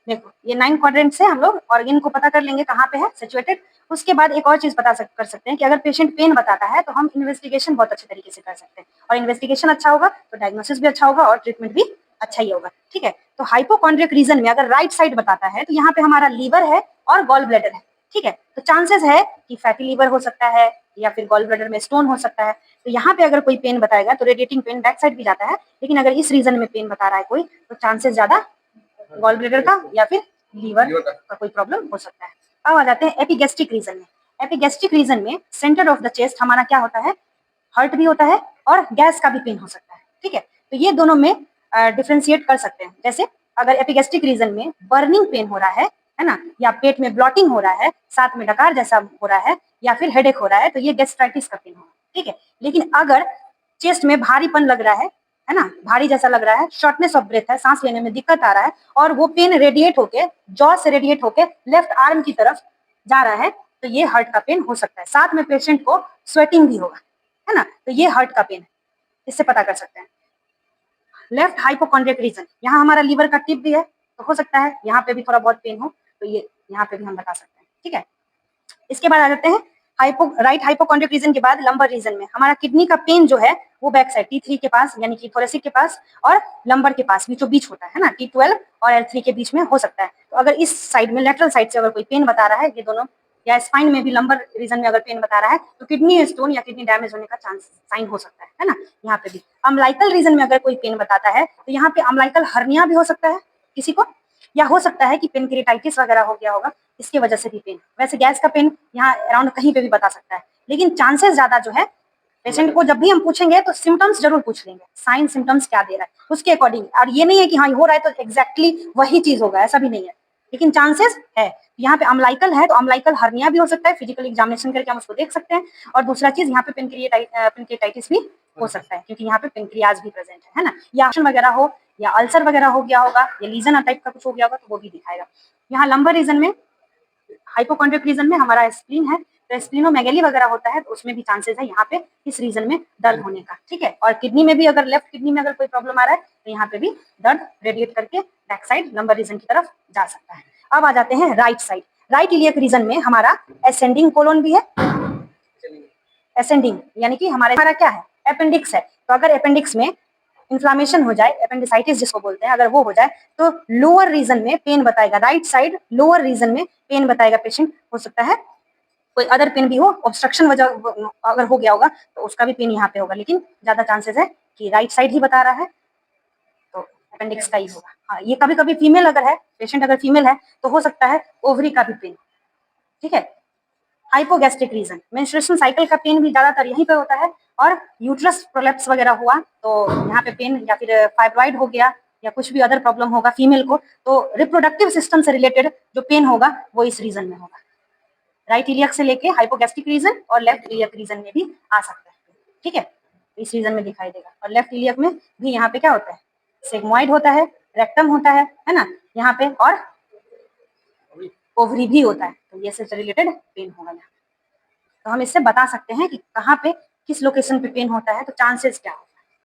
देखो ये 9 क्वाड्रेंट से हम लोग ऑर्गन को पता कर लेंगे कहाँ पे है सिचुएटेड। उसके बाद एक और चीज कर सकते हैं कि अगर पेशेंट पेन बताता है तो हम इन्वेस्टिगेशन बहुत अच्छे तरीके से कर सकते हैं, और इन्वेस्टिगेशन अच्छा होगा तो डायग्नोसिस भी अच्छा होगा और ट्रीटमेंट भी अच्छा ही होगा। ठीक है, तो हाइपोकॉन्ड्रियक रीजन में अगर राइट साइड बताता है तो यहाँ पे हमारा लीवर है और गॉल ब्लैडर है। ठीक है, तो चांसेस है कि फैटी लीवर हो सकता है या फिर गॉल ब्लैडर में स्टोन हो सकता है। तो यहाँ पे अगर कोई पेन बताएगा तो रेडिएटिंग पेन बैक साइड भी जाता है, लेकिन अगर इस रीजन में पेन बता रहा है कोई तो चांसेस ज्यादा गॉल ब्लैडर का या फिर लीवर का कोई प्रॉब्लम हो सकता है। अब आ जाते हैं एपिगैस्ट्रिक रीजन में। एपिगैस्ट्रिक रीजन में सेंटर ऑफ द चेस्ट हमारा क्या होता है, हर्ट भी होता है और गैस का भी पेन हो सकता है। ठीक है, तो ये दोनों में डिफ्रेंशिएट कर सकते हैं। जैसे अगर एपिगैस्ट्रिक रीजन में बर्निंग पेन हो रहा है ना, या पेट में ब्लॉटिंग हो रहा है, साथ में डकार जैसा हो रहा है, या फिर हेडेक हो रहा है, तो ये गैस्ट्राइटिस का पेन होगा। ठीक है, लेकिन अगर चेस्ट में भारीपन लग रहा है ना, भारी जैसा लग रहा है, शॉर्टनेस ऑफ ब्रेथ है, सांस लेने में दिक्कत आ रहा है, और वो पेन रेडिएट होके जॉ से रेडिएट होके लेफ्ट आर्म की तरफ जा रहा है, तो ये हार्ट का पेन हो सकता है। साथ में पेशेंट को स्वेटिंग भी होगा, है ना, तो ये हार्ट का पेन है, इससे पता कर सकते हैं। लेफ्ट हाइपोकॉन्ड्रियक रीजन, यहाँ हमारा लीवर का टिप भी है, तो हो सकता है यहाँ पे भी थोड़ा बहुत पेन हो, तो ये यहाँ पे भी हम बता सकते हैं। ठीक है, इसके बाद आ जाते हैं राइट हाइपोकॉन्ड्रियक रीजन के बाद लंबर रीजन में हमारा किडनी का पेन जो है वो बैक साइड T3 के पास यानी कि थोरेसिक के पास और लंबर के पास बीचों बीच होता है ना, T12 और L3 के बीच में हो सकता है। तो अगर इस साइड में लेटरल साइड से अगर कोई पेन बता रहा है, ये दोनों, या स्पाइन में भी लंबर रीजन में अगर पेन बता रहा है, तो किडनी स्टोन या किडनी डैमेज होने का चांस साइन हो सकता है ना। यहाँ पे भी अम्लाइकल रीजन में अगर कोई पेन बताता है तो यहाँ पे अम्लाइकल हर्निया भी हो सकता है किसी को, या हो सकता है कि पेनक्रियाटाइटिस वगैरह हो गया होगा, इसकी वजह से भी पेन। वैसे गैस का पेन यहाँ अराउंड कहीं पे भी बता सकता है, लेकिन चांसेस ज्यादा जो है, पेशेंट को जब भी हम पूछेंगे तो सिम्टम्स जरूर पूछ लेंगे, साइन सिम्टम्स क्या दे रहा है उसके अकॉर्डिंग। और ये नहीं है कि हाँ हो रहा है तो एग्जैक्टली वही चीज होगा, ऐसा भी नहीं है, लेकिन चांसेस है। यहाँ पे अम्लाइकल है तो अम्लाइकल हर्निया भी हो सकता है, फिजिकल एग्जामिनेशन करके हम उसको देख सकते हैं। और दूसरा चीज यहाँ पे पेनक्रियाटाइटिस भी हो सकता है, क्योंकि यहाँ पे पेनक्रियाज भी प्रेजेंट है ना, या वगैरह हो या अल्सर वगैरह हो गया होगा या लीजन टाइप का कुछ हो गया होगा, तो वो भी दिखाएगा। यहाँ लंबर रीजन में, हाइपोकॉन्ड्रियक रीजन में हमारा स्प्लीन है, तो स्प्लीनोमेगेली वगैरह होता है, तो उसमें भी चांसेस है यहाँ पे इस रीजन में दर्द होने का। ठीक है, और किडनी में भी अगर लेफ्ट किडनी में अगर कोई प्रॉब्लम आ रहा है तो यहाँ पे भी दर्द रेडिएट करके बैक साइड लंबर रीजन की तरफ जा सकता है। अब आ जाते हैं right side. Right iliac region में हमारा एसेंडिंग कोलोन भी है, एसेंडिंग यानी कि हमारा क्या है, अपेंडिक्स है। तो अगर अपेंडिक्स में इन्फ्लामेशन हो जाए, अपेंडिसाइटिस जिसको बोलते हैं, अगर वो हो जाए तो लोअर रीजन में पेन बताएगा, राइट साइड लोअर रीजन में पेन बताएगा पेशेंट। हो सकता है कोई अदर पेन भी हो, ऑब्स्ट्रक्शन वजह अगर हो गया होगा तो उसका भी पेन यहाँ पे होगा, लेकिन ज्यादा चांसेस है कि राइट साइड ही बता रहा है तो अपेंडिक्स का ही होगा। हाँ, ये कभी कभी फीमेल अगर है, पेशेंट अगर फीमेल है तो हो सकता है ओवरी का भी पेन। ठीक है, हाइपोगैस्ट्रिक रीजन, मेंस्ट्रुएशन साइकिल का पेन भी ज्यादातर यहीं पे होता है, और यूट्रस प्रोलेप्स वगैरह हुआ तो यहाँ पे पेन, या फिर फाइब्रॉइड हो गया या कुछ भी अदर प्रॉब्लम होगा फीमेल को, तो रिप्रोडक्टिव सिस्टम से रिलेटेड जो पेन होगा वो इस रीजन में होगा। राइट इलियक से लेके हाइपोगैस्ट्रिक रीजन और लेफ्ट इलियक रीजन में भी आ सकता है। ठीक है, इस रीजन में दिखाई देगा। और लेफ्ट इलियक में भी यहाँ पे क्या होता है, सिग्मोइड होता है, रेक्टम होता है ना यहाँ पे, और ओवरी भी होता है, तो ये से रिलेटेड पेन होगा यहाँ। तो हम इससे बता सकते हैं कि कहाँ पे किस लोकेशन पे पेन होता है, तो चांसेस क्या है।